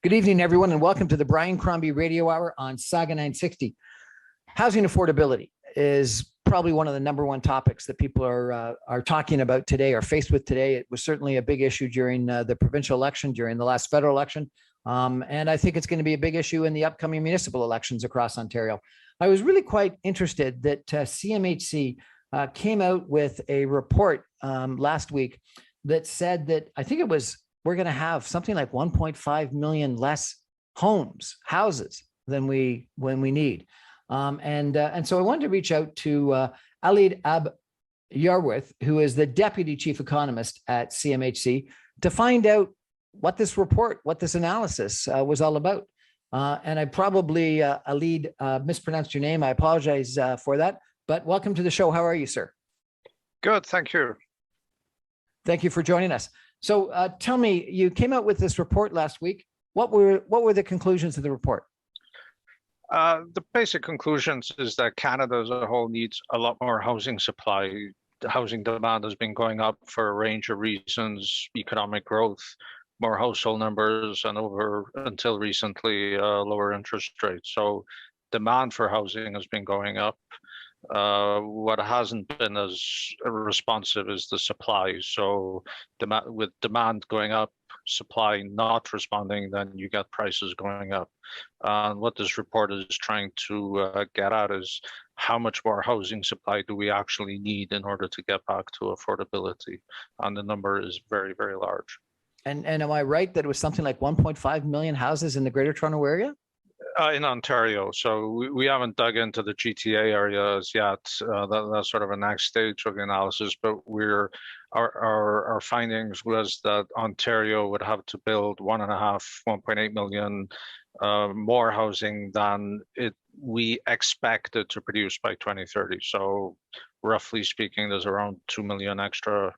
Good evening, everyone, and welcome to the Brian Crombie Radio Hour on Saga 960. Housing affordability is probably one of the number one topics that people are talking about today, are faced with today. It was certainly a big issue during the provincial election, during the last federal election, and I think it's going to be a big issue in the upcoming municipal elections across Ontario. I was really quite interested that Cmhc came out with a report last week that said that we're going to have something like 1.5 million less houses than we need. And so I wanted to reach out to Iorwerth, who is the Deputy Chief Economist at Cmhc, to find out what this report, what this analysis was all about. And I probably, mispronounced your name. I apologize for that, but welcome to the show. How are you, sir? Good, thank you. Thank you for joining us. So tell me, you came out with this report last week. What were the conclusions of the report? The basic conclusions is that Canada as a whole needs a lot more housing supply. The housing demand has been going up for a range of reasons: economic growth, more household numbers, and until recently, lower interest rates. So demand for housing has been going up. What hasn't been as responsive is the supply. So with demand going up, supply not responding, then you get prices going up. What this report is trying to get at is how much more housing supply do we actually need in order to get back to affordability? And the number is very, very large. And am I right that it was something like 1.5 million houses in the Greater Toronto Area? In Ontario. So we haven't dug into the GTA area as yet. That's sort of a next stage of the analysis, but our findings was that Ontario would have to build 1.8 million more housing than we expected to produce by 2030. So roughly speaking, there's around 2 million extra.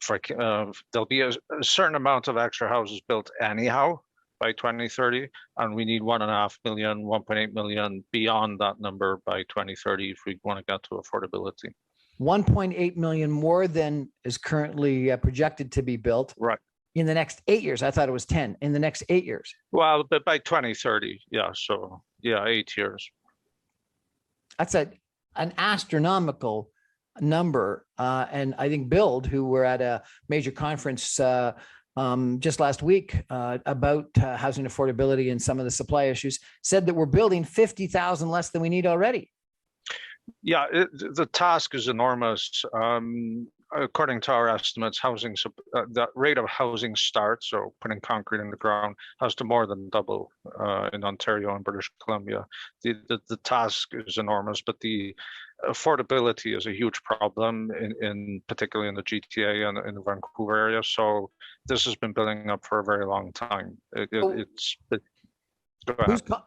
There'll be a certain amount of extra houses built anyhow by 2030, and we need 1.5 million, 1.8 million beyond that number by 2030 if we want to get to affordability. 1.8 million more than is currently projected to be built. Right. In the next 8 years. I thought it was 10. In the next 8 years. Well, but by 2030, yeah. So yeah, 8 years. That's an astronomical number. And I think Build, who were at a major conference just last week about housing affordability and some of the supply issues, said that we're building 50,000 less than we need already. Yeah, the task is enormous. According to our estimates, the rate of housing starts, so putting concrete in the ground, has to more than double in Ontario and British Columbia. The task is enormous, but the affordability is a huge problem, particularly in the GTA and in the Vancouver area. So this has been building up for a very long time.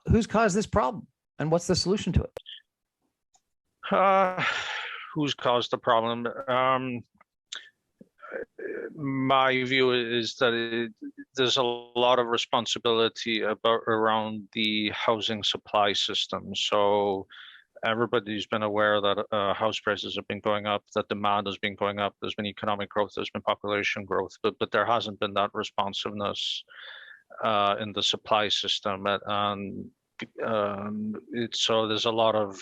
Who's caused this problem, and what's the solution to it? Who's caused the problem? My view is that there's a lot of responsibility around the housing supply system. So everybody's been aware that house prices have been going up, that demand has been going up. There's been economic growth, there's been population growth, but there hasn't been that responsiveness in the supply system. And so there's a lot of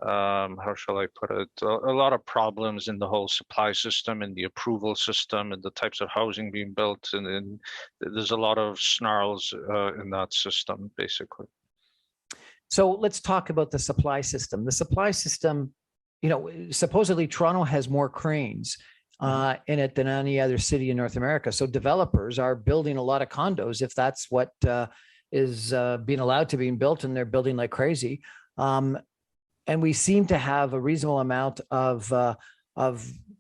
how shall I put it? A lot of problems in the whole supply system, in the approval system, and the types of housing being built, and there's a lot of snarls in that system, basically. So let's talk about the supply system. The supply system, supposedly Toronto has more cranes in it than any other city in North America. So developers are building a lot of condos if that's what is being allowed to be built, and they're building like crazy. And we seem to have a reasonable amount of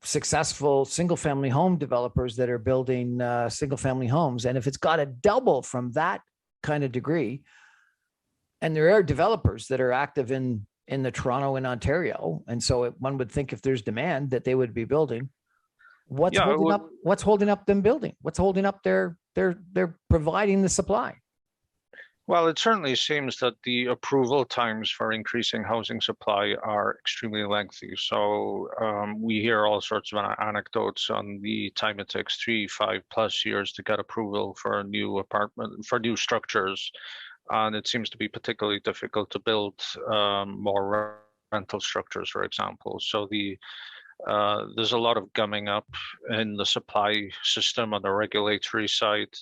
successful single-family home developers that are building single-family homes. And if it's got to double from that kind of degree, and there are developers that are active in the Toronto and Ontario, and so one would think if there's demand that they would be building. What's holding up them building? What's holding up their providing the supply? Well, it certainly seems that the approval times for increasing housing supply are extremely lengthy. So we hear all sorts of anecdotes on the time it takes 3, 5+ years to get approval for a new apartment, for new structures. And it seems to be particularly difficult to build more rental structures, for example. So there's a lot of gumming up in the supply system on the regulatory side.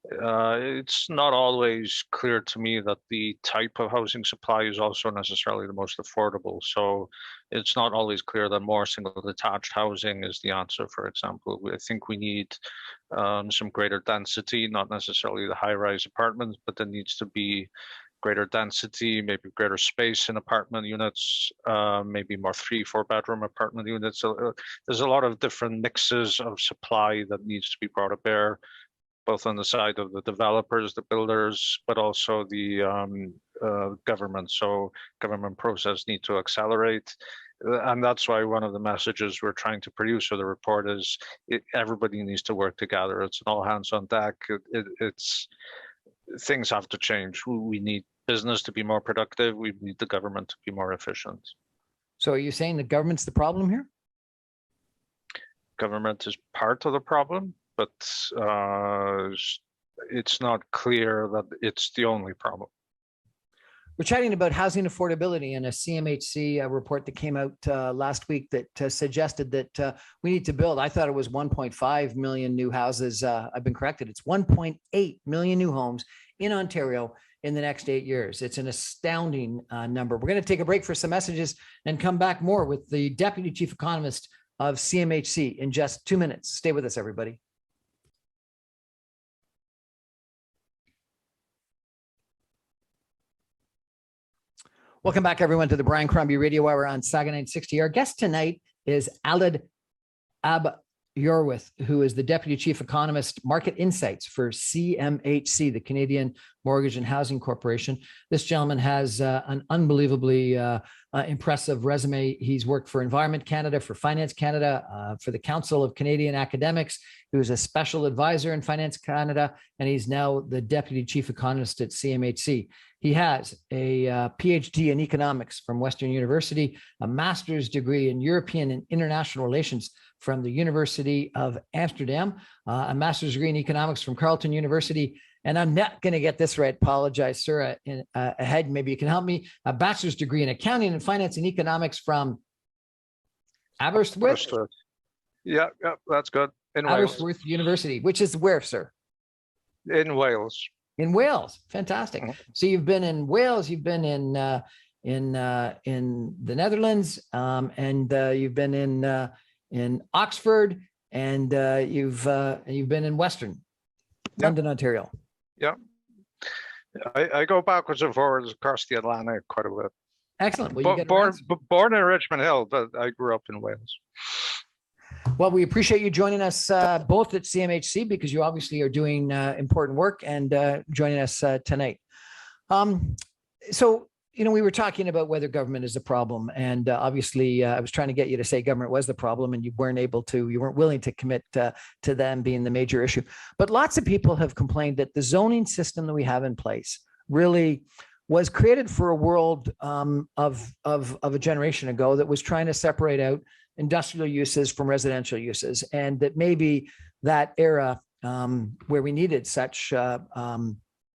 It's not always clear to me that the type of housing supply is also necessarily the most affordable. So it's not always clear that more single detached housing is the answer, for example. I think we need some greater density, not necessarily the high-rise apartments, but there needs to be greater density, maybe greater space in apartment units, maybe more 3, 4 bedroom apartment units. So there's a lot of different mixes of supply that needs to be brought to bear, both on the side of the developers, the builders, but also the government. So government process need to accelerate. And that's why one of the messages we're trying to produce for the report is everybody needs to work together. It's an all hands on deck. It's things have to change. We need business to be more productive. We need the government to be more efficient. So are you saying the government's the problem here? Government is part of the problem, but it's not clear that it's the only problem. We're chatting about housing affordability and a CMHC report that came out last week that suggested that we need to build. I thought it was 1.5 million new houses. I've been corrected. It's 1.8 million new homes in Ontario in the next 8 years. It's an astounding number. We're going to take a break for some messages and come back more with the Deputy Chief Economist of CMHC in just 2 minutes. Stay with us, everybody. Welcome back, everyone, to the Brian Crombie Radio Hour on Saga 960. Our guest tonight is Aled Iorwerth, who is the Deputy Chief Economist, Market Insights for CMHC, the Canadian Mortgage and Housing Corporation. This gentleman has an unbelievably impressive resume. He's worked for Environment Canada, for Finance Canada, for the Council of Canadian Academics. He was a special advisor in Finance Canada, and he's now the Deputy Chief Economist at CMHC. He has a PhD in economics from Western University, a master's degree in European and international relations from the University of Amsterdam, a master's degree in economics from Carleton University. And I'm not going to get this right. Apologize, sir. Ahead, maybe you can help me. A bachelor's degree in accounting and finance and economics from Aberystwyth. Yeah, that's good. In Aberystwyth University, which is where, sir? In Wales. In Wales, fantastic. So you've been in Wales, you've been in the Netherlands, and you've been in Oxford, and you've been in Western London, Ontario. Yeah, I go backwards and forwards across the Atlantic quite a bit. Excellent. Well, born in Richmond Hill, but I grew up in Wales. Well, we appreciate you joining us both at CMHC, because you obviously are doing important work, and joining us tonight. So, we were talking about whether government is a problem, and obviously I was trying to get you to say government was the problem, and you weren't willing to commit to them being the major issue. But lots of people have complained that the zoning system that we have in place really was created for a world of a generation ago that was trying to separate out industrial uses from residential uses, and that maybe that era where we needed such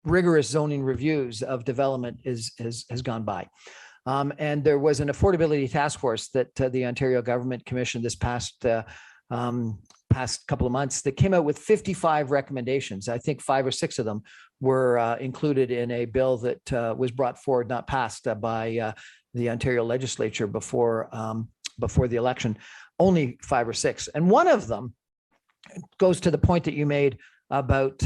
rigorous zoning reviews of development has gone by. And there was an affordability task force that the Ontario government commissioned this past couple of months that came out with 55 recommendations. I think 5 or 6 of them were included in a bill that was brought forward, not passed by the Ontario legislature before the election. Only 5 or 6. And one of them goes to the point that you made about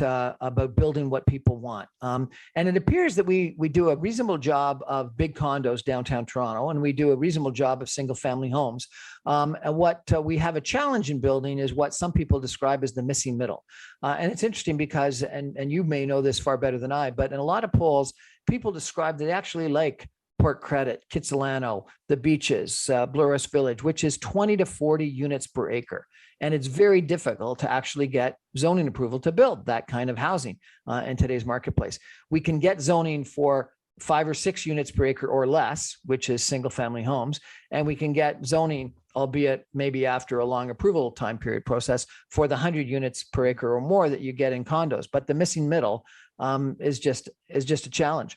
building what people want. And it appears that we do a reasonable job of big condos downtown Toronto, and we do a reasonable job of single family homes. And what we have a challenge in building is what some people describe as the missing middle. And it's interesting because, and you may know this far better than I, but in a lot of polls, people describe that they actually like Port Credit, Kitsilano, the Beaches, Blue Village, which is 20 to 40 units per acre. And it's very difficult to actually get zoning approval to build that kind of housing in today's marketplace. We can get zoning for 5 or 6 units per acre or less, which is single family homes. And we can get zoning, albeit maybe after a long approval time period process, for the 100 units per acre or more that you get in condos. But the missing middle is just a challenge.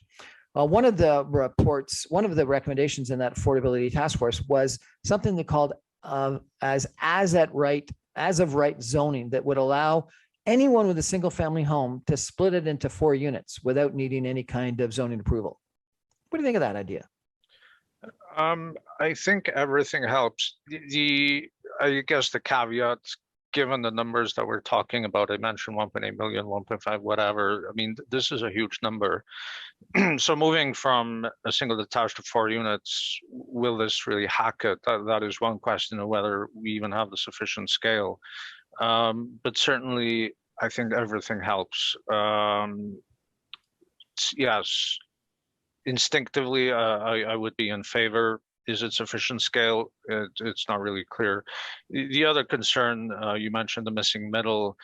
One of the reports, one of the recommendations in that affordability task force was something they called as of right zoning that would allow anyone with a single family home to split it into 4 units without needing any kind of zoning approval. What do you think of that idea? I think everything helps. I guess the caveat, given the numbers that we're talking about, I mentioned 1.8 million, 1.5, whatever. I mean, this is a huge number. So moving from a single detached to 4 units, will this really hack it? That is one question of whether we even have the sufficient scale. But certainly, I think everything helps. Yes, instinctively, I would be in favor. Is it sufficient scale? It's not really clear. The other concern, you mentioned the missing middle.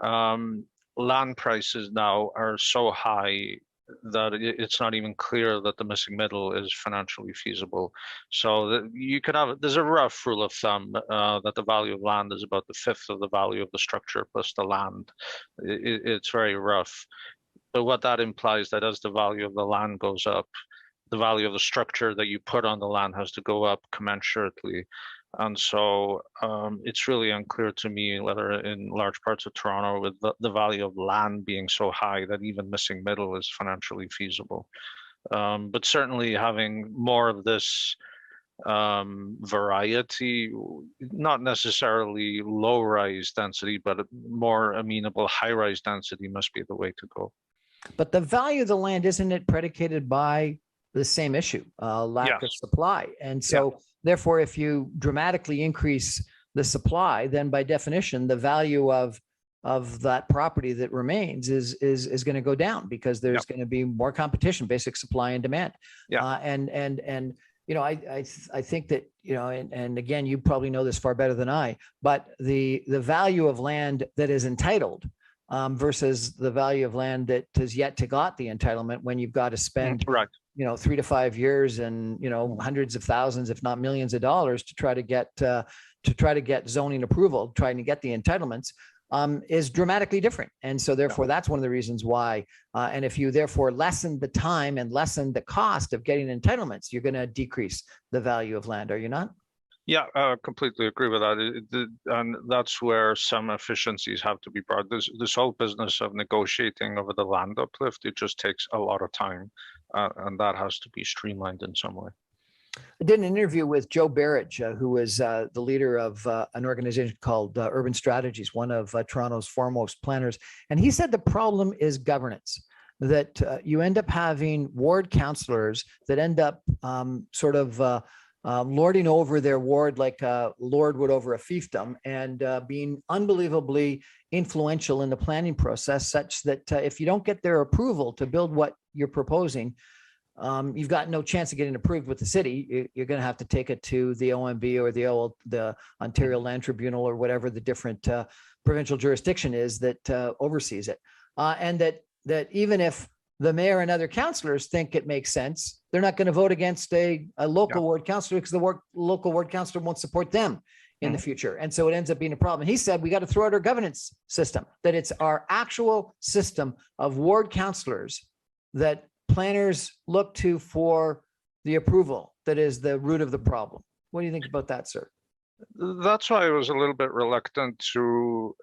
Land prices now are so high that it's not even clear that the missing middle is financially feasible. So you could have, there's a rough rule of thumb that the value of land is about the 1/5 of the value of the structure plus the land. It's very rough. But what that implies that as the value of the land goes up, the value of the structure that you put on the land has to go up commensurately. And so it's really unclear to me whether in large parts of Toronto, with the value of land being so high, that even missing middle is financially feasible. But certainly having more of this variety, not necessarily low-rise density, but more amenable high-rise density must be the way to go. But the value of the land, isn't it predicated by the same issue, lack of supply? And so therefore, if you dramatically increase the supply, then by definition, the value of that property that remains is going to go down because there's going to be more competition, basic supply and demand. And you know, I think that, you know, and again, you probably know this far better than I, but the value of land that is entitled versus the value of land that has yet to got the entitlement, when you've got to spend, you know, 3 to 5 years and, you know, hundreds of thousands, if not millions of dollars to try to get zoning approval, trying to get the entitlements, is dramatically different. And so therefore, that's one of the reasons why. And if you therefore lessen the time and lessen the cost of getting entitlements, you're going to decrease the value of land, are you not? Yeah, completely agree with that. And that's where some efficiencies have to be brought. This whole business of negotiating over the land uplift, it just takes a lot of time, and that has to be streamlined in some way. I did an interview with Joe Barrett, who is the leader of an organization called Urban Strategies, one of Toronto's foremost planners. And he said the problem is governance, that you end up having ward councillors that end up lording over their ward like a lord would over a fiefdom, and being unbelievably influential in the planning process, such that if you don't get their approval to build what you're proposing, you've got no chance of getting approved with the city. You're going to have to take it to the OMB or the Ontario Land Tribunal or whatever the different provincial jurisdiction is that oversees it. And that even if the mayor and other councillors think it makes sense, they're not going to vote against a local ward councillor because the local ward councillor won't support them in the future. And so it ends up being a problem. He said, we got to throw out our governance system, that it's our actual system of ward councillors that planners look to for the approval that is the root of the problem. What do you think about that, sir? That's why I was a little bit reluctant to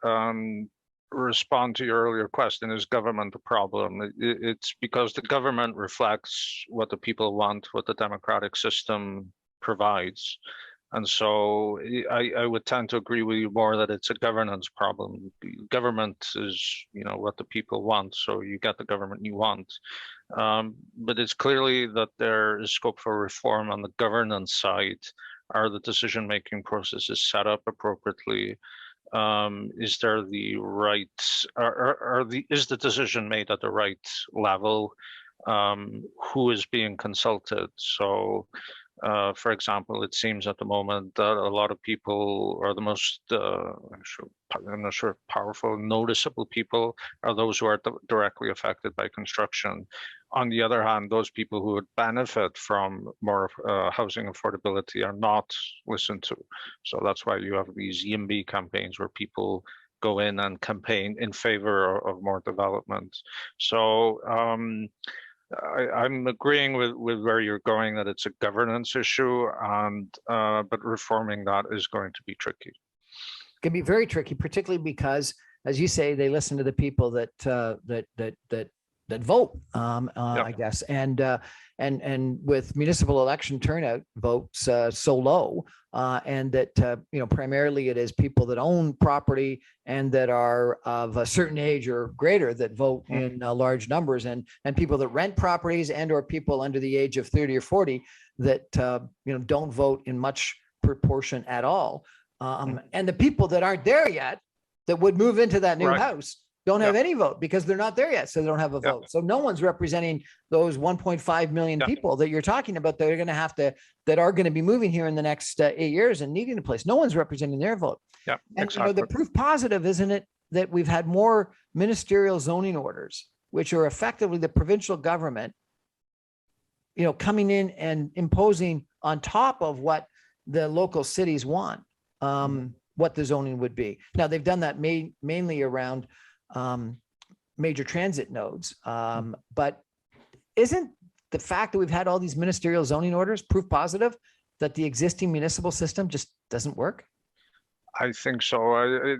respond to your earlier question. Is government a problem? It's because the government reflects what the people want, what the democratic system provides. And so I would tend to agree with you more that it's a governance problem. Government is, you know, what the people want, so you get the government you want. But it's clearly that there is scope for reform on the governance side. Are the decision-making processes set up appropriately? Is there the right, is the decision made at the right level? Who is being consulted? So For example, it seems at the moment that a lot of people are the most, I'm not sure, powerful, noticeable people are those who are directly affected by construction. On the other hand, those people who would benefit from more housing affordability are not listened to. So that's why you have these YIMBY campaigns where people go in and campaign in favor of more development. So I'm agreeing with where you're going, that it's a governance issue, and but reforming that is going to be tricky. It can be very tricky, particularly because, as you say, they listen to the people that vote, I guess, and with municipal election turnout votes so low, and that primarily it is people that own property and that are of a certain age or greater that vote in large numbers, and people that rent properties and or people under the age of 30 or 40 that don't vote in much proportion at all, and the people that aren't there yet that would move into that new house don't have any vote because they're not there yet. So they don't have a vote. So no one's representing those 1.5 million people that you're talking about that are going to have to, that are going to be moving here in the next 8 years and needing a place. No one's representing their vote. And exactly. the proof positive, isn't it, that we've had more ministerial zoning orders, which are effectively the provincial government, coming in and imposing on top of what the local cities want, what the zoning would be. Now they've done that mainly around major transit nodes. But isn't the fact that we've had all these ministerial zoning orders proof positive that the existing municipal system just doesn't work? I think so.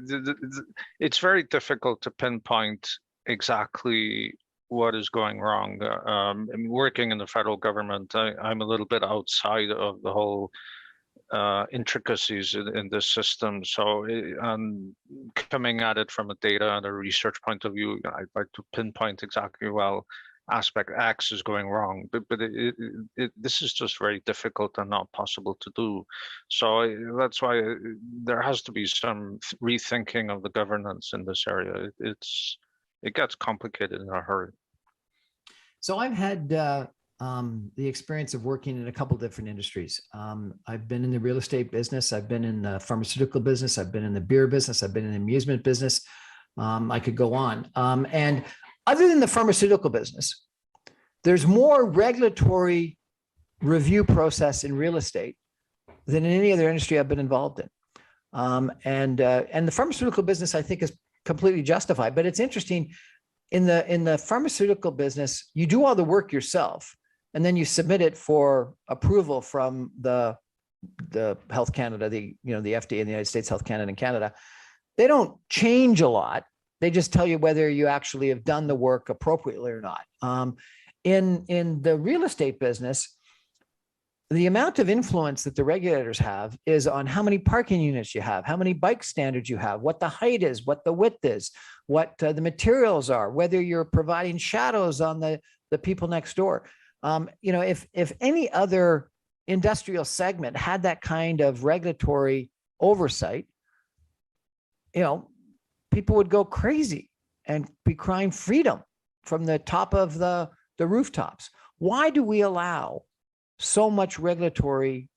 It's very difficult to pinpoint exactly what is going wrong. Working in the federal government, I'm a little bit outside of the whole intricacies in this system. So coming at it from a data and a research point of view, I'd like to pinpoint exactly, well, aspect X is going wrong, but this is just very difficult and not possible to do. So that's why there has to be some rethinking of the governance in this area. It gets complicated in a hurry. So I've had the experience of working in a couple different industries. I've been in the real estate business. I've been in the pharmaceutical business. I've been in the beer business. I've been in the amusement business. I could go on. And other than the pharmaceutical business, there's more regulatory review process in real estate than in any other industry I've been involved in. And the pharmaceutical business, I think, is completely justified. But it's interesting, in the pharmaceutical business, you do all the work yourself, and then you submit it for approval from the Health Canada, the FDA in the United States, Health Canada in Canada. They don't change a lot. They just tell you whether you actually have done the work appropriately or not. In the real estate business, the amount of influence that the regulators have is on how many parking units you have, how many bike standards you have, what the height is, what the width is, what the materials are, whether you're providing shadows on the people next door. If any other industrial segment had that kind of regulatory oversight, people would go crazy and be crying freedom from the top of the rooftops. Why do we allow so much regulatory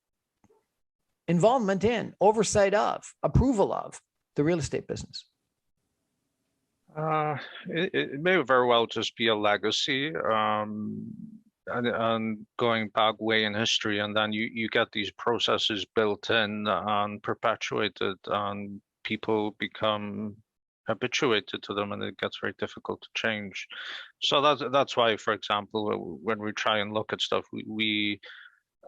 involvement in, oversight of, approval of the real estate business? It may very well just be a legacy, and going back way in history, and then you get these processes built in and perpetuated, and people become habituated to them, and it gets very difficult to change. So that's why, for example, when we try and look at stuff, we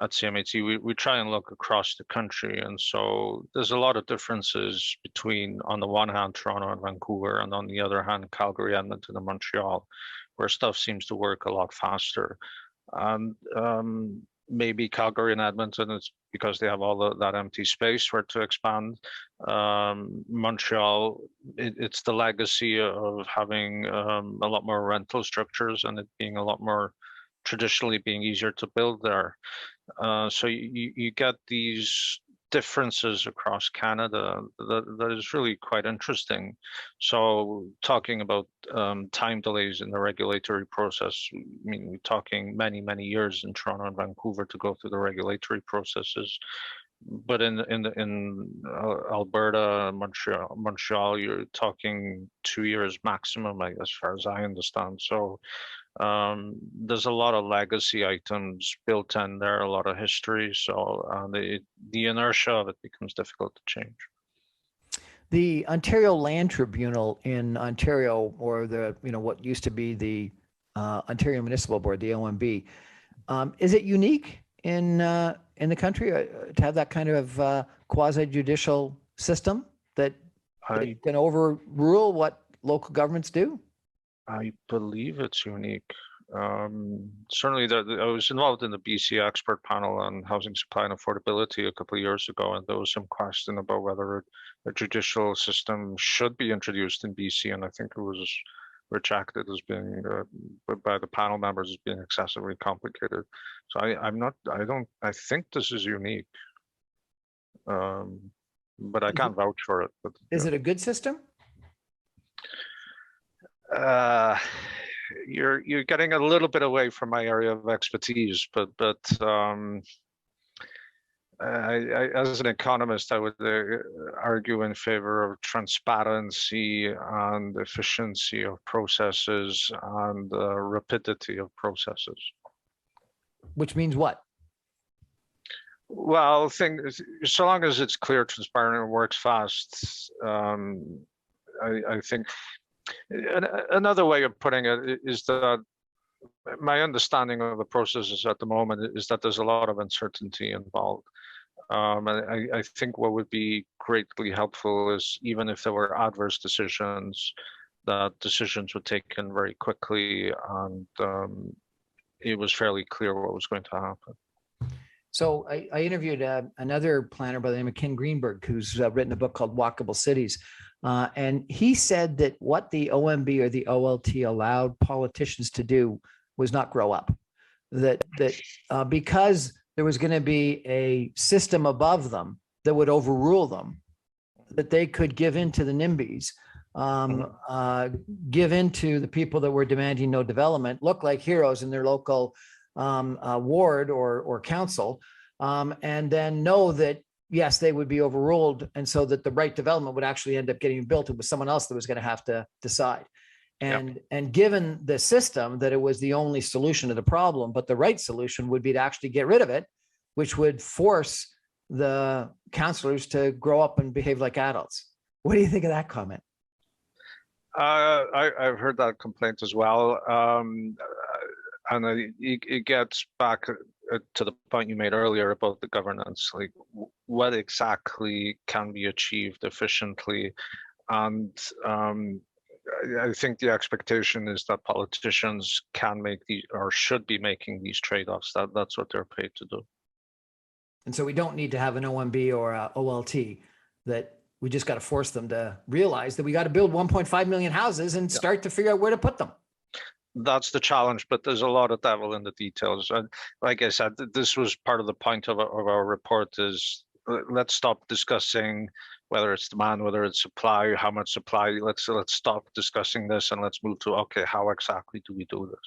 at Cmhc, we try and look across the country. And so there's a lot of differences between, on the one hand, Toronto and Vancouver, and on the other hand, Calgary, Edmonton, and Montreal, where stuff seems to work a lot faster. And maybe Calgary and Edmonton is because they have all that empty space where to expand. Montreal, it's the legacy of having a lot more rental structures, and it being a lot more traditionally being easier to build there. So you get these differences across Canada that is really quite interesting. So talking about time delays in the regulatory process, I mean, we're talking many years in Toronto and Vancouver to go through the regulatory processes. But in Alberta, Montreal, you're talking 2 years maximum, like, as far as I understand. So there's a lot of legacy items built in there, a lot of history. So the inertia of it becomes difficult to change. The Ontario Land Tribunal in Ontario, or the, what used to be the Ontario Municipal Board, the OMB, is it unique in the country to have that kind of quasi-judicial system that can overrule what local governments do? I believe it's unique. Certainly, I was involved in the BC expert panel on housing supply and affordability a couple of years ago, and there was some question about whether a judicial system should be introduced in BC, and I think it was rejected as being by the panel members as being excessively complicated. So I think this is unique, but I can't vouch for it. But, is it a good system? You're getting a little bit away from my area of expertise, but I, as an economist, I would argue in favor of transparency and efficiency of processes and rapidity of processes. Which means what? Well, so long as it's clear, transparent, and works fast, I think. Another way of putting it is that my understanding of the processes at the moment is that there's a lot of uncertainty involved. And I think what would be greatly helpful is, even if there were adverse decisions, that decisions were taken very quickly, and it was fairly clear what was going to happen. So I interviewed another planner by the name of Ken Greenberg, who's written a book called Walkable Cities. And he said that what the OMB or the OLT allowed politicians to do was not grow up. That because there was going to be a system above them that would overrule them, that they could give in to the NIMBYs, give in to the people that were demanding no development, look like heroes in their local ward or council, and then know that, yes, they would be overruled, and so that the right development would actually end up getting built. It was someone else that was going to have to decide. And given the system that it was the only solution to the problem, but the right solution would be to actually get rid of it, which would force the councillors to grow up and behave like adults. What do you think of that comment? I've heard that complaint as well. And it gets back to the point you made earlier about the governance, like what exactly can be achieved efficiently. And I think the expectation is that politicians can make these, or should be making these trade-offs. That's what they're paid to do. And so we don't need to have an OMB or a OLT, that we just got to force them to realize that we got to build 1.5 million houses and start to figure out where to put them. That's the challenge, but there's a lot of devil in the details. And like I said, this was part of the point of our report is, let's stop discussing whether it's demand, whether it's supply, how much supply. Let's stop discussing this and let's move to, okay, how exactly do we do this?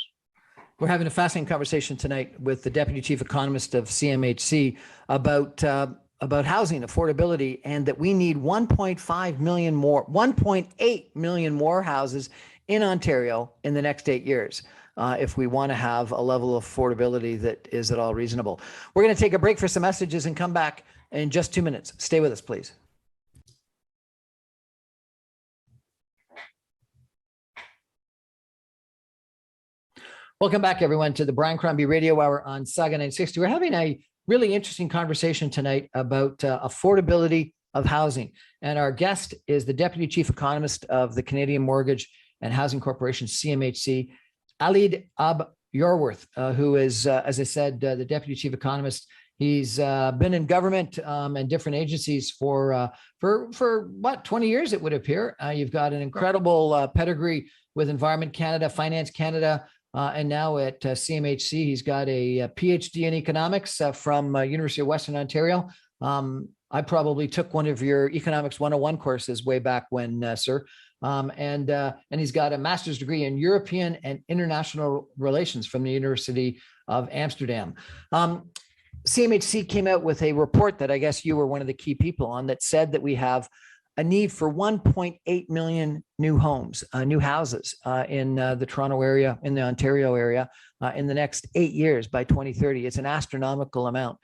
We're having a fascinating conversation tonight with the Deputy Chief Economist of CMHC about housing affordability, and that we need 1.5 million more, 1.8 million more houses in Ontario in the next 8 years, if we want to have a level of affordability that is at all reasonable. We're going to take a break for some messages and come back in just 2 minutes. Stay with us, please. Welcome back, everyone, to the Brian Crombie Radio Hour on Saga 960. We're having a really interesting conversation tonight about affordability of housing. And our guest is the Deputy Chief Economist of the Canadian Mortgage and Housing Corporation, CMHC, Alid Iorwerth, who is, as I said, the Deputy Chief Economist. He's been in government and different agencies for what, 20 years, it would appear. You've got an incredible pedigree with Environment Canada, Finance Canada, and now at CMHC. He's got a PhD in economics from University of Western Ontario. I probably took one of your Economics 101 courses way back when, sir. And he's got a master's degree in European and International Relations from the University of Amsterdam. CMHC came out with a report that I guess you were one of the key people on, that said that we have a need for 1.8 million new homes, new houses in the Toronto area, in the Ontario area, in the next 8 years by 2030. It's an astronomical amount.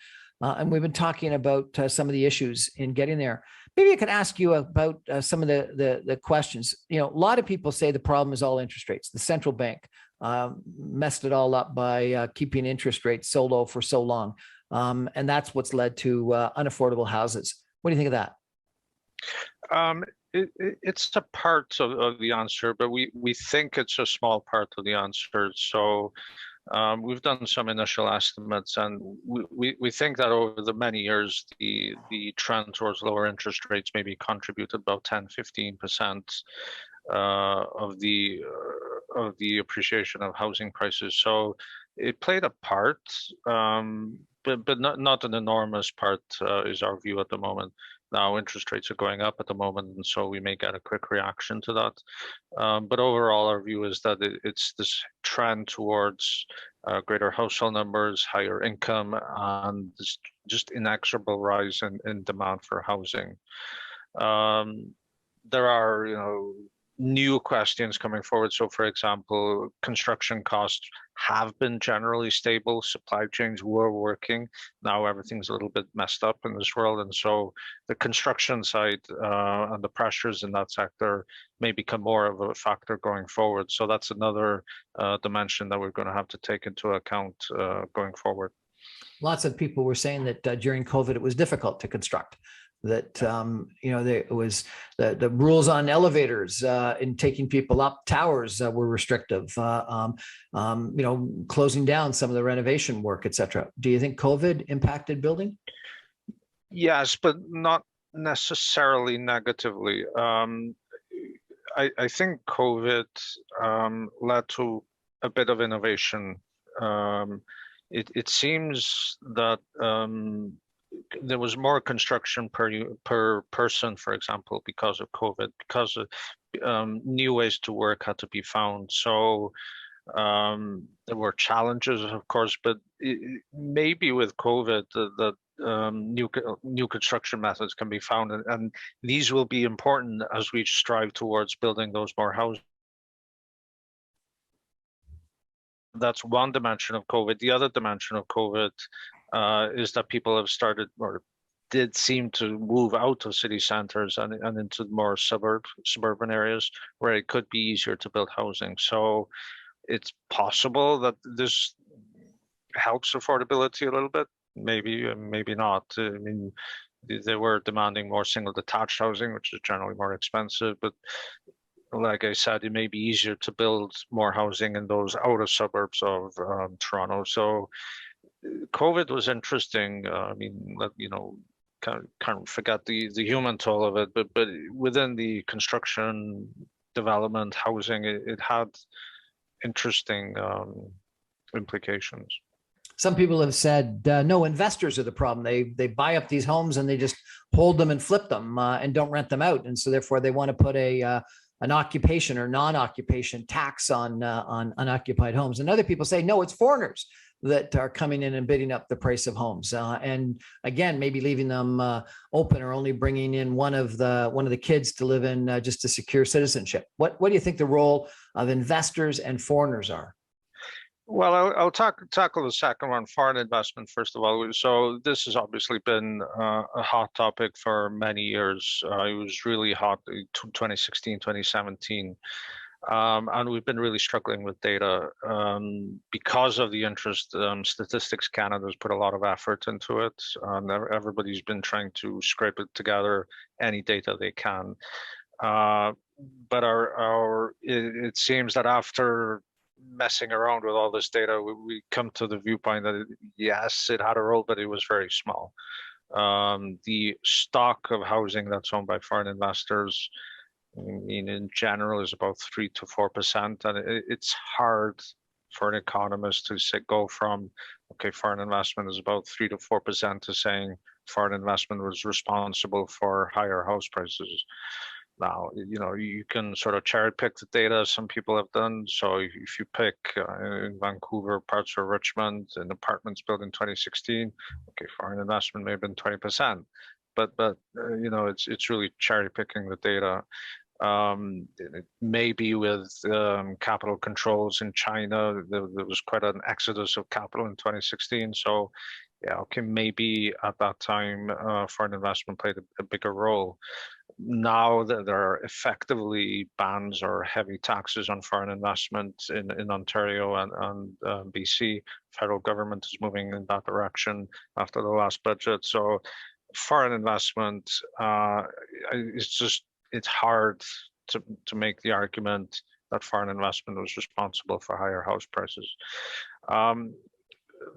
And we've been talking about some of the issues in getting there. Maybe I could ask you about some of the questions. You know, a lot of people say the problem is all interest rates. The central bank messed it all up by keeping interest rates so low for so long. And that's what's led to unaffordable houses. What do you think of that? It's a part of the answer, but we think it's a small part of the answer. So we've done some initial estimates, and we think that over the many years, the trend towards lower interest rates maybe contributed about 10-15% of the appreciation of housing prices. So it played a part, but not an enormous part, is our view at the moment. Now interest rates are going up at the moment, and so we may get a quick reaction to that. But overall, our view is that it's this trend towards greater household numbers, higher income, and this just inexorable rise in demand for housing. There are, new questions coming forward. So, for example, construction costs have been generally stable. Supply chains were working. Now everything's a little bit messed up in this world. And so the construction side and the pressures in that sector may become more of a factor going forward. So that's another dimension that we're going to have to take into account going forward. Lots of people were saying that during COVID, it was difficult to construct. That there was the rules on elevators in taking people up towers were restrictive. Closing down some of the renovation work, etc. Do you think COVID impacted building? Yes, but not necessarily negatively. I think COVID led to a bit of innovation. It seems that there was more construction per person, for example, because of COVID, because of new ways to work had to be found. So there were challenges, of course, but maybe with COVID, the new construction methods can be found, and these will be important as we strive towards building those more houses. That's one dimension of COVID. The other dimension of COVID is that people have started or did seem to move out of city centers and into more suburban areas where it could be easier to build housing. So it's possible that this helps affordability a little bit, maybe, maybe not. I mean, they were demanding more single detached housing, which is generally more expensive, but like I said, it may be easier to build more housing in those outer suburbs of Toronto. So COVID was interesting. I mean, can't forget the human toll of it, but within the construction, development, housing, it had interesting implications. Some people have said, no, investors are the problem. They buy up these homes and they just hold them and flip them and don't rent them out. And so therefore they want to put an occupation or non-occupation tax on unoccupied homes. And other people say, no, it's foreigners that are coming in and bidding up the price of homes. And again, maybe leaving them open or only bringing in one of the kids to live in just to secure citizenship. What do you think the role of investors and foreigners are? Well, I'll tackle the second one, foreign investment, first of all. So this has obviously been a hot topic for many years. It was really hot in 2016, 2017. And we've been really struggling with data because of the interest. Statistics Canada's put a lot of effort into it. Everybody's been trying to scrape it together, any data they can. But it seems that after messing around with all this data, we come to the viewpoint that yes, it had a role, but it was very small. The stock of housing that's owned by foreign investors, I mean, in general, is about 3 to 4%, and it's hard for an economist to go from, okay, foreign investment is about 3 to 4% to saying foreign investment was responsible for higher house prices. Now, you can sort of cherry pick the data. Some people have done. So if you pick in Vancouver, parts of Richmond, an apartments built in 2016, okay, foreign investment may have been 20%, but it's really cherry picking the data. It may be with capital controls in China. There was quite an exodus of capital in 2016. So, yeah, okay, maybe at that time foreign investment played a bigger role. Now that there are effectively bans or heavy taxes on foreign investment in Ontario and BC, federal government is moving in that direction after the last budget. So foreign investment, it's hard to make the argument that foreign investment was responsible for higher house prices.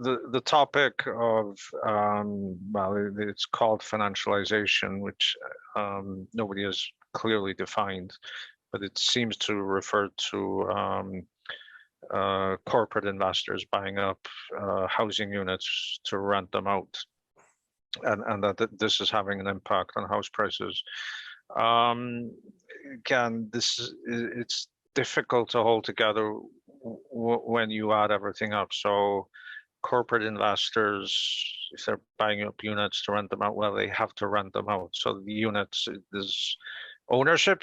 The topic of it's called financialization, which nobody has clearly defined, but it seems to refer to corporate investors buying up housing units to rent them out, and that this is having an impact on house prices. Again, it's difficult to hold together when you add everything up. So corporate investors, if they're buying up units to rent them out, well, they have to rent them out. So the units, ownership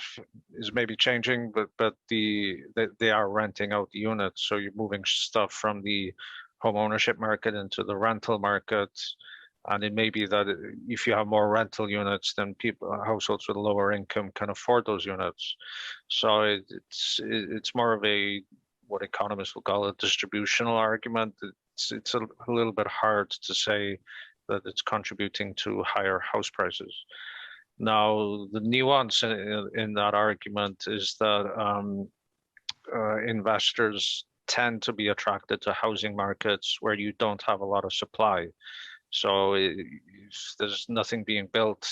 is maybe changing, but they are renting out the units. So you're moving stuff from the home ownership market into the rental market. And it may be that if you have more rental units, then households with lower income can afford those units. So it's more of what economists will call a distributional argument. It's a little bit hard to say that it's contributing to higher house prices. Now, the nuance in that argument is that investors tend to be attracted to housing markets where you don't have a lot of supply. So if there's nothing being built,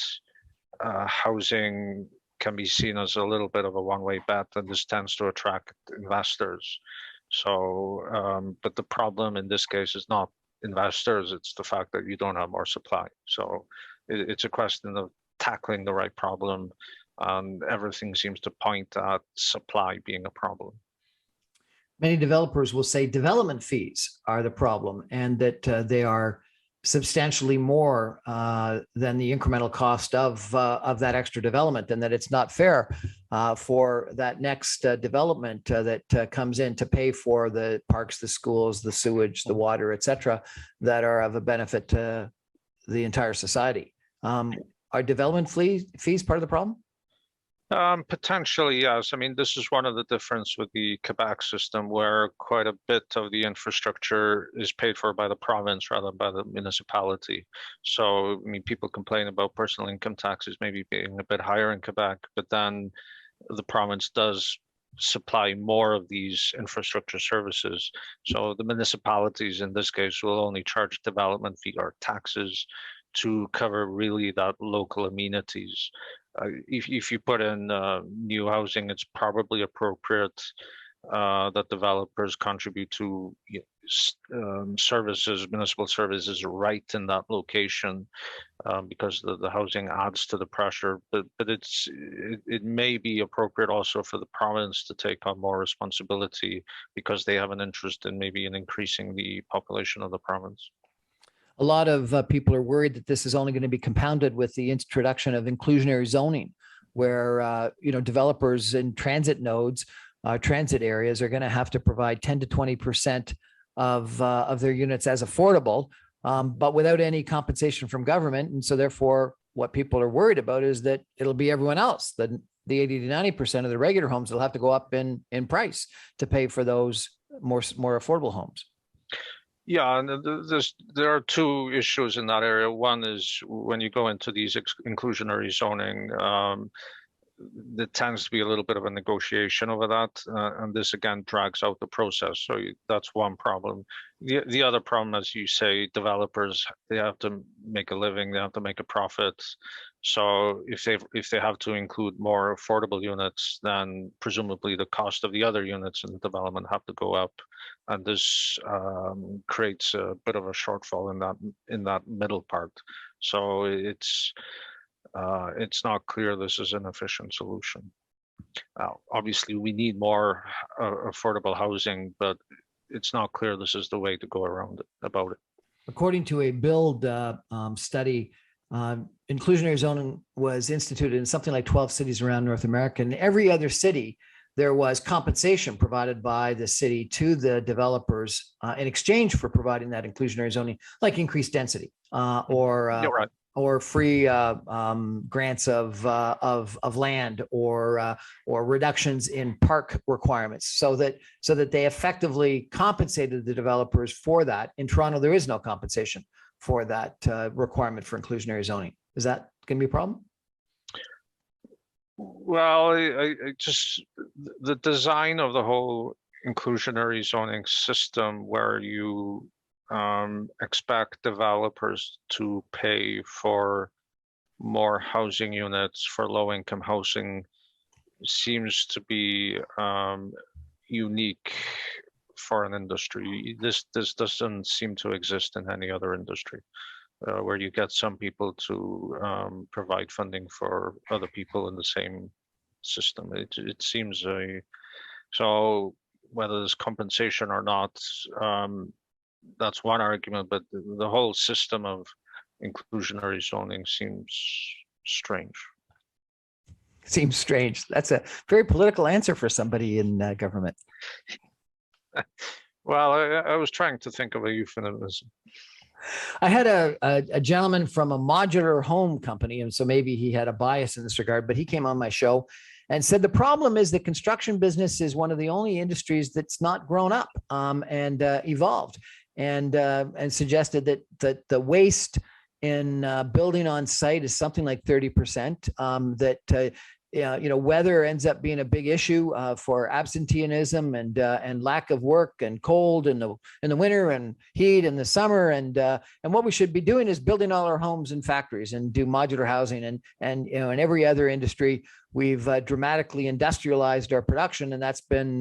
housing can be seen as a little bit of a one-way bet, and this tends to attract investors. So, but the problem in this case is not investors, it's the fact that you don't have more supply. So it's a question of tackling the right problem, and everything seems to point at supply being a problem. Many developers will say development fees are the problem, and that they are substantially more than the incremental cost of that extra development, and that it's not fair for that next development that comes in to pay for the parks, the schools, the sewage, the water, et cetera, that are of a benefit to the entire society. Are development fees part of the problem? Potentially, yes. I mean, this is one of the difference with the Quebec system, where quite a bit of the infrastructure is paid for by the province rather than by the municipality. So, I mean, people complain about personal income taxes maybe being a bit higher in Quebec, but then the province does supply more of these infrastructure services. So the municipalities in this case will only charge development fee or taxes to cover really that local amenities. If you put in new housing, it's probably appropriate that developers contribute to services, municipal services, right in that location, because the housing adds to the pressure. But it may be appropriate also for the province to take on more responsibility because they have an interest in maybe in increasing the population of the province. A lot of people are worried that this is only going to be compounded with the introduction of inclusionary zoning, where developers in transit nodes, transit areas, are going to have to provide 10 to 20% of their units as affordable, but without any compensation from government. And so, therefore, what people are worried about is that it'll be everyone else. The 80 to 90% of the regular homes will have to go up in price to pay for those more affordable homes. Yeah, and there are two issues in that area. One is when you go into these inclusionary zoning, there tends to be a little bit of a negotiation over that, and this again drags out the process. So that's one problem. The other problem, as you say, developers, they have to make a living, they have to make a profit. So if they have to include more affordable units, then presumably the cost of the other units in the development have to go up, and this creates a bit of a shortfall in that middle part. So it's not clear this is an efficient solution. Obviously, we need more affordable housing, but it's not clear this is the way to go around it, about it. According to a Build study, inclusionary zoning was instituted in something like 12 cities around North America. In every other city, there was compensation provided by the city to the developers in exchange for providing that inclusionary zoning, like increased density or free grants of land or reductions in park requirements, so that they effectively compensated the developers for that. In Toronto, there is no compensation for that requirement for inclusionary zoning. Is that going to be a problem? Well, I just, the design of the whole inclusionary zoning system, where you expect developers to pay for more housing units for low-income housing, seems to be unique for an industry. This doesn't seem to exist in any other industry, where you get some people to provide funding for other people in the same system. It seems so whether there's compensation or not, that's one argument, but the whole system of inclusionary zoning seems strange. Seems strange. That's a very political answer for somebody in government. Well, I was trying to think of a euphemism. I had a gentleman from a modular home company, and so maybe he had a bias in this regard, but he came on my show and said the problem is the construction business is one of the only industries that's not grown up and evolved, and suggested that the waste in building on site is something like 30%. Weather ends up being a big issue for absenteeism and lack of work, and cold in the winter and heat in the summer. And what we should be doing is building all our homes and factories and do modular housing. And in every other industry, we've dramatically industrialized our production, and that's been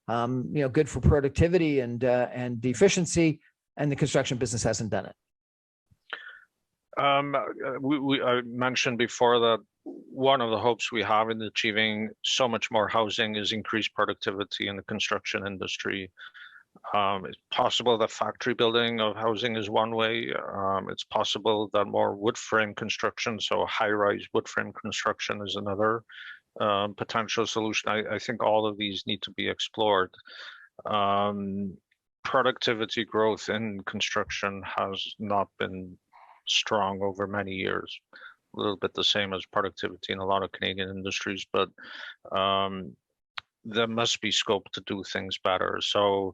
good for productivity and efficiency. And the construction business hasn't done it. I mentioned before that one of the hopes we have in achieving so much more housing is increased productivity in the construction industry. It's possible that factory building of housing is one way. It's possible that more wood frame construction, so high-rise wood frame construction, is another potential solution. I think all of these need to be explored. Productivity growth in construction has not been strong over many years. A little bit the same as productivity in a lot of Canadian industries, but there must be scope to do things better. So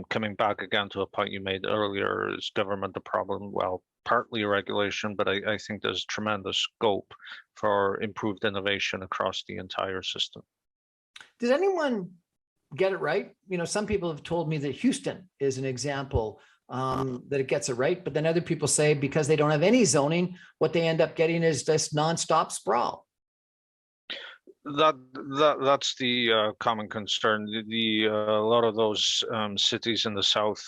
coming back again to a point you made earlier, is government the problem? Well, partly regulation, but I think there's tremendous scope for improved innovation across the entire system. Does anyone get it right? Some people have told me that Houston is an example that it gets it right, but then other people say because they don't have any zoning, what they end up getting is this nonstop sprawl. That's the common concern. A lot of those cities in the south,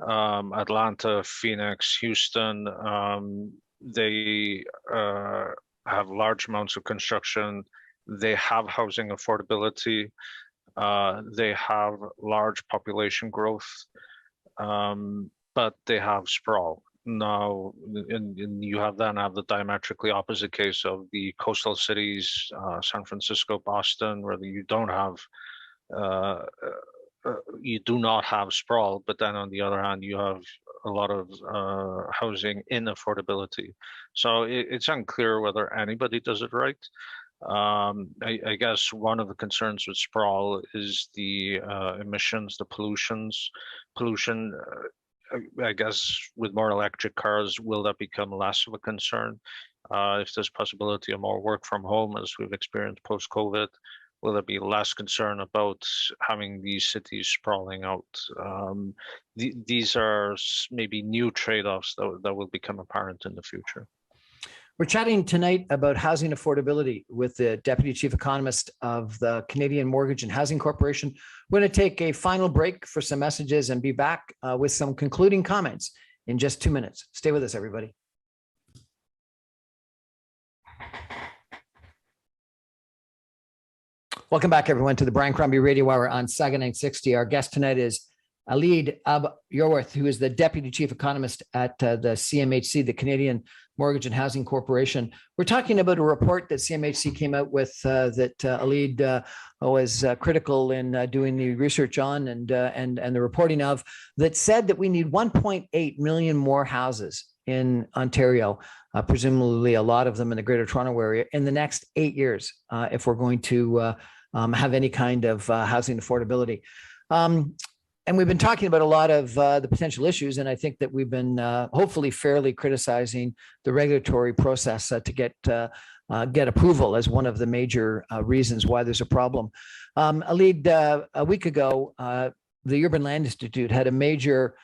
Atlanta, Phoenix, Houston, they have large amounts of construction. They have housing affordability. They have large population growth. But they have sprawl. Now, and you have the diametrically opposite case of the coastal cities, San Francisco, Boston, where you do not have sprawl, but then on the other hand, you have a lot of housing inaffordability. So it's unclear whether anybody does it right. I guess one of the concerns with sprawl is the emissions, the pollution. I guess with more electric cars, will that become less of a concern? If there's possibility of more work from home, as we've experienced post-COVID, will there be less concern about having these cities sprawling out? These are maybe new trade-offs that will become apparent in the future. We're chatting tonight about housing affordability with the Deputy Chief Economist of the Canadian Mortgage and Housing Corporation. We're going to take a final break for some messages and be back with some concluding comments in just 2 minutes. Stay with us, everybody. Welcome back, everyone, to the Brian Crombie Radio Hour on Saga 960. Our guest tonight is Iorwerth, who is the Deputy Chief Economist at the Cmhc, the Canadian Mortgage and Housing Corporation. We're talking about a report that Cmhc came out with that Alid was critical in doing the research on and the reporting of, that said that we need 1.8 million more houses in Ontario, presumably a lot of them in the Greater Toronto Area, in the next 8 years if we're going to have any kind of housing affordability. And we've been talking about a lot of the potential issues, and I think that we've been hopefully fairly criticizing the regulatory process to get approval as one of the major reasons why there's a problem. Alid, a week ago, the Urban Land Institute had a major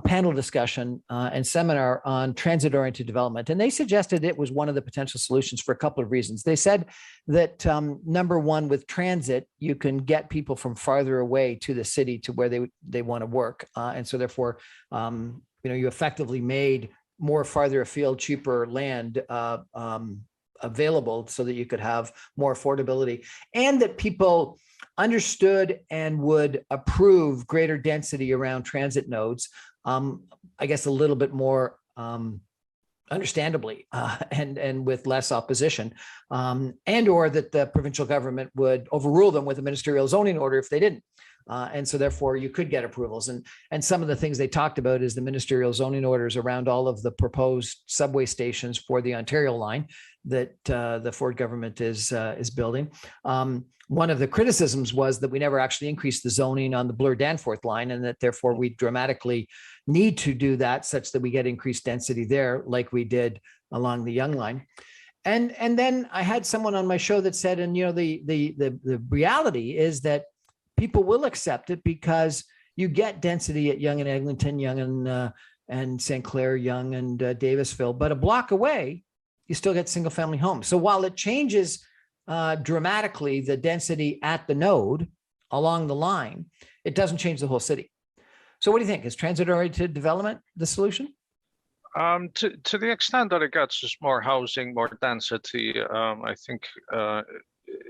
panel discussion and seminar on transit-oriented development. And they suggested it was one of the potential solutions for a couple of reasons. They said that number one, with transit, you can get people from farther away to the city to where they want to work. And so therefore, you effectively made more farther afield, cheaper land available so that you could have more affordability, and that people understood and would approve greater density around transit nodes, I guess a little bit more understandably and with less opposition, and or that the provincial government would overrule them with a ministerial zoning order if they didn't. And so therefore you could get approvals. And some of the things they talked about is the ministerial zoning orders around all of the proposed subway stations for the Ontario line that the Ford government is building. One of the criticisms was that we never actually increased the zoning on the Bloor-Danforth line, and that therefore we dramatically need to do that such that we get increased density there like we did along the Yonge line. And then I had someone on my show that said, and the reality is that people will accept it because you get density at Yonge and Eglinton, Yonge and St. Clair, Yonge and Davisville, but a block away, you still get single family homes. So while it changes dramatically the density at the node along the line, it doesn't change the whole city. So what do you think? Is transit-oriented development the solution? To the extent that it gets us more housing, more density, I think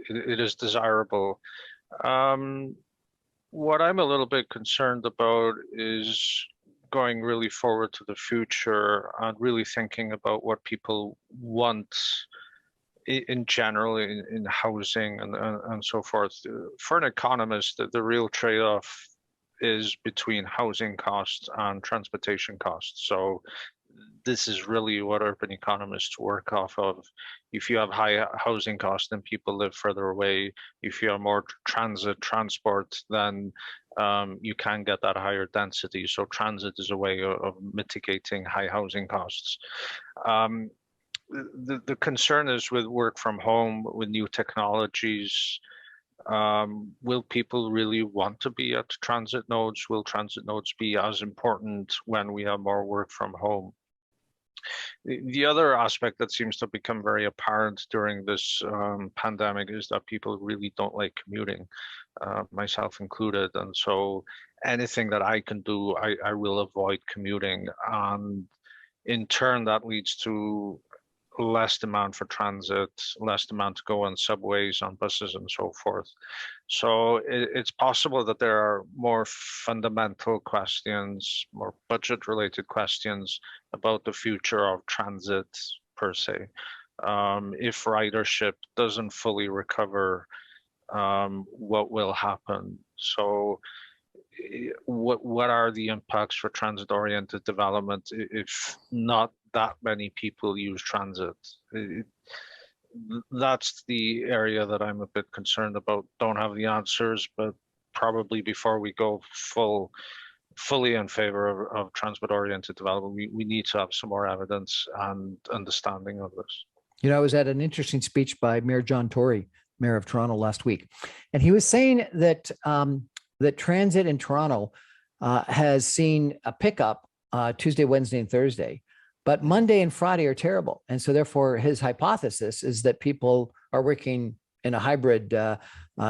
it is desirable. What I'm a little bit concerned about is going really forward to the future and really thinking about what people want in general in housing and so forth. For an economist, the real trade-off is between housing costs and transportation costs. So this is really what urban economists work off of. If you have high housing costs, then people live further away. If you have more transport, then you can get that higher density. So transit is a way of mitigating high housing costs. The concern is with work from home, with new technologies. Will people really want to be at transit nodes? Will transit nodes be as important when we have more work from home? The other aspect that seems to become very apparent during this pandemic is that people really don't like commuting, myself included. And so anything that I can do, I will avoid commuting. And in turn, that leads to less demand for transit, less demand to go on subways, on buses, and so forth. So it's possible that there are more fundamental questions, more budget-related questions about the future of transit per se. If ridership doesn't fully recover, what will happen? So what are the impacts for transit-oriented development if not that many people use transit? That's the area that I'm a bit concerned about. Don't have the answers, but probably before we go full fully in favor of transit-oriented development. We need to have some more evidence and understanding of this. You know, I was at an interesting speech by Mayor John Tory, Mayor of Toronto, last week, and he was saying that that transit in Toronto has seen a pickup Tuesday, Wednesday, and Thursday, but Monday and Friday are terrible, and so therefore his hypothesis is that people are working in a hybrid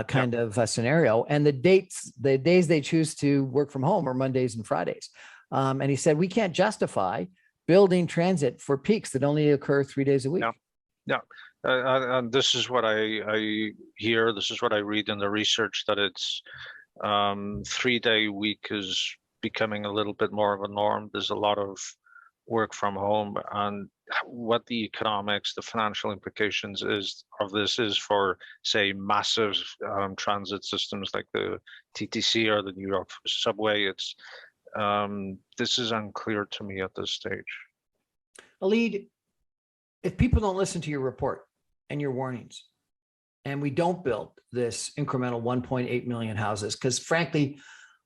kind of scenario, and the days they choose to work from home are Mondays and Fridays. And he said we can't justify building transit for peaks that only occur 3 days a week. Yeah, and this is what I hear. This is what I read in the research, that it's 3-day week is becoming a little bit more of a norm. There's a lot of work from home, and what the economics, the financial implications of this is for, say, massive transit systems like the TTC or the New York subway. It's this is unclear to me at this stage. Alid, if people don't listen to your report and your warnings, and we don't build this incremental 1.8 million houses, because frankly,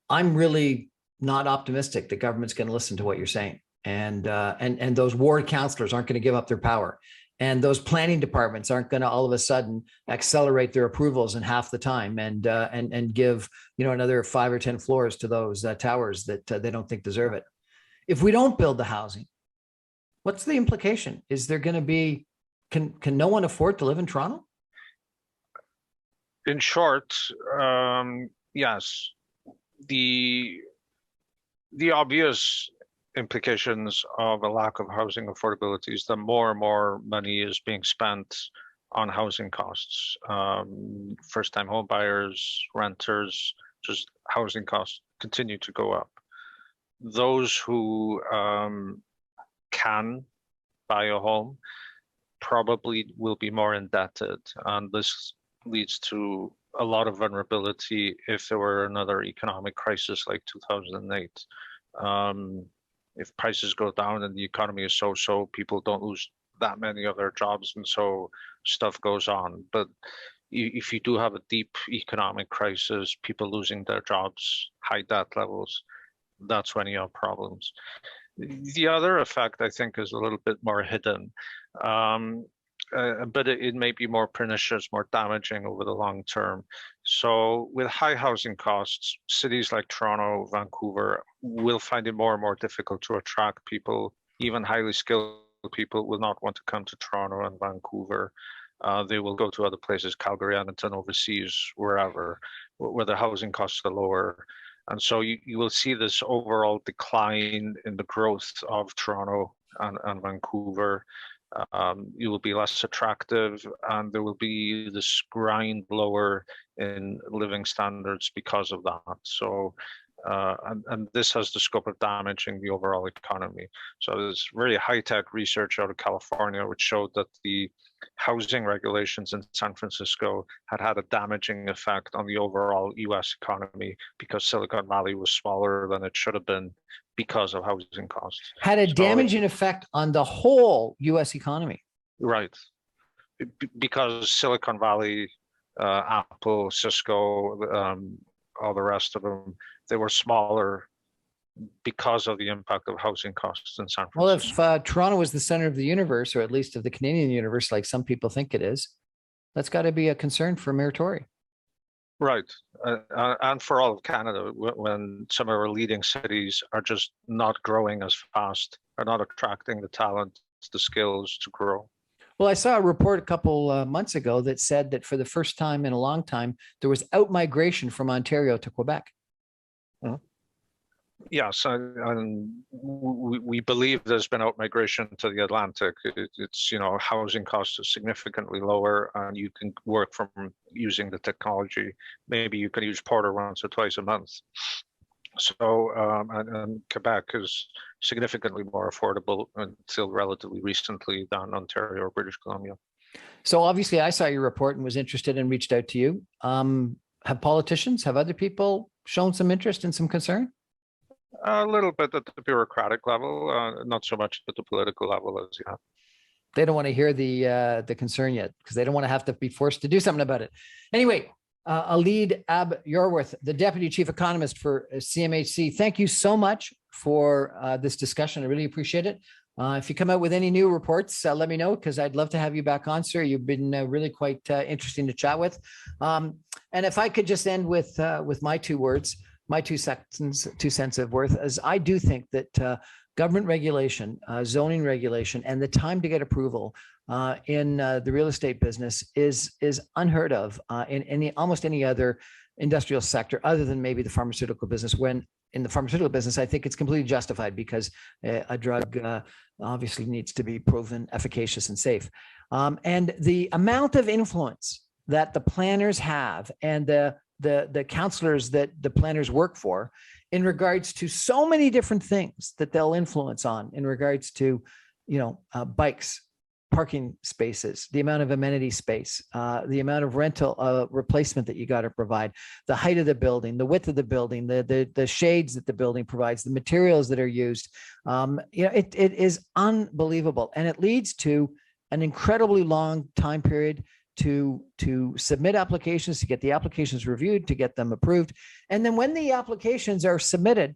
I'm really not optimistic that government's going to listen to what you're saying. And those ward councillors aren't going to give up their power. And those planning departments aren't going to all of a sudden accelerate their approvals in half the time and give, you know, another 5 or 10 floors to those towers that they don't think deserve it. If we don't build the housing, what's the implication? Is there going to be, can no one afford to live in Toronto? In short, yes. The obvious implications of a lack of housing affordability is that more and more money is being spent on housing costs. First-time home buyers, renters, just housing costs continue to go up. Those who can buy a home probably will be more indebted, and this leads to a lot of vulnerability if there were another economic crisis like 2008. If prices go down and the economy is so, people don't lose that many of their jobs, and so stuff goes on. But if you do have a deep economic crisis, people losing their jobs, high debt levels, that's when you have problems. The other effect, I think, is a little bit more hidden, but it may be more pernicious, more damaging over the long term. So with high housing costs, cities like Toronto, Vancouver will find it more and more difficult to attract people. Even highly skilled people will not want to come to Toronto and Vancouver. They will go to other places, Calgary, Edmonton, overseas, wherever, where the housing costs are lower. And so you will see this overall decline in the growth of Toronto and Vancouver. You will be less attractive, and there will be this grind lower in living standards because of that. So, and this has the scope of damaging the overall economy. So there's very high-tech research out of California which showed that the housing regulations in San Francisco had a damaging effect on the overall US economy because Silicon Valley was smaller than it should have been because of housing costs. Had a damaging effect on the whole US economy. Right. Because Silicon Valley, Apple, Cisco, all the rest of them, they were smaller because of the impact of housing costs in San Francisco. Well, if Toronto was the center of the universe, or at least of the Canadian universe, like some people think it is, that's got to be a concern for Mayor Tory. Right. And for all of Canada, when some of our leading cities are just not growing as fast, are not attracting the talent, the skills to grow. Well, I saw a report a couple months ago that said that for the first time in a long time, there was out-migration from Ontario to Quebec. Mm-hmm. Yes, and we believe there's been out-migration to the Atlantic. It's, you know, housing costs are significantly lower, and you can work from using the technology. Maybe you can use Porter once or twice a month. So, and Quebec is significantly more affordable until relatively recently than Ontario or British Columbia. So obviously I saw your report and was interested and reached out to you. Have politicians, have other people shown some interest and some concern? A little bit at the bureaucratic level, not so much at the political level as yet. They don't want to hear the concern yet because they don't want to have to be forced to do something about it. Anyway, Alid Iorwerth, the Deputy Chief Economist for CMHC. Thank you so much for this discussion. I really appreciate it. If you come out with any new reports, let me know, because I'd love to have you back on, sir. You've been really quite interesting to chat with. And if I could just end with my 2 words, my 2 cents of worth, as I do think that government regulation, zoning regulation, and the time to get approval in the real estate business is unheard of in almost any other industrial sector other than maybe the pharmaceutical business. When in the pharmaceutical business, I think it's completely justified because a drug obviously needs to be proven efficacious and safe. And the amount of influence that the planners have and the counselors that the planners work for in regards to so many different things that they'll influence on in regards to, bikes, parking spaces, the amount of amenity space, the amount of rental replacement that you got to provide, the height of the building, the width of the building, the shades that the building provides, the materials that are used. It is unbelievable. And it leads to an incredibly long time period to submit applications, to get the applications reviewed, to get them approved. And then when the applications are submitted,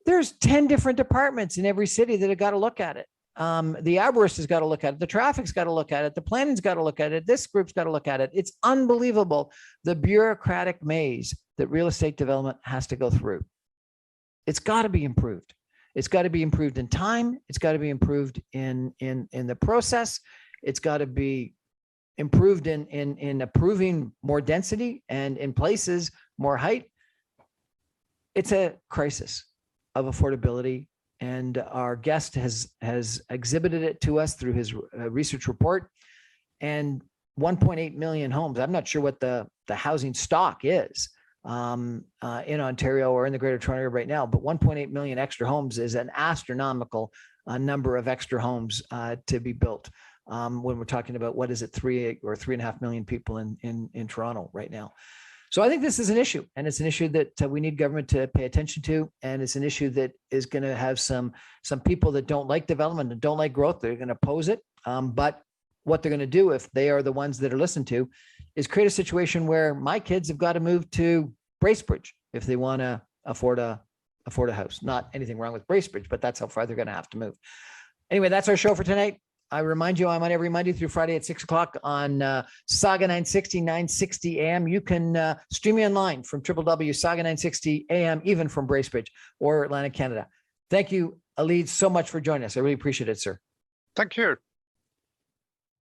there's 10 different departments in every city that have got to look at it. The arborist has got to look at it. The traffic's got to look at it. The planning's got to look at it. This group's got to look at it. It's unbelievable, the bureaucratic maze that real estate development has to go through. It's got to be improved. It's got to be improved in time. It's got to be improved in the process. It's got to be improved in approving more density and in places more height. It's a crisis of affordability. And our guest has exhibited it to us through his research report. And 1.8 million homes. I'm not sure what the housing stock is in Ontario or in the Greater Toronto Area right now, but 1.8 million extra homes is an astronomical number of extra homes to be built when we're talking about, what is it, 3 or 3.5 million people in Toronto right now. So I think this is an issue, and it's an issue that we need government to pay attention to. And it's an issue that is going to have some people that don't like development and don't like growth. They're going to oppose it. But what they're going to do, if they are the ones that are listened to, is create a situation where my kids have got to move to Bracebridge if they want to afford a house. Not anything wrong with Bracebridge, but that's how far they're going to have to move. Anyway, that's our show for tonight. I remind you, I'm on every Monday through Friday at 6 o'clock on Saga 960, 960 AM. You can stream me online from www.saga 960 AM, even from Bracebridge or Atlantic Canada. Thank you, Alid, so much for joining us. I really appreciate it, sir. Thank you.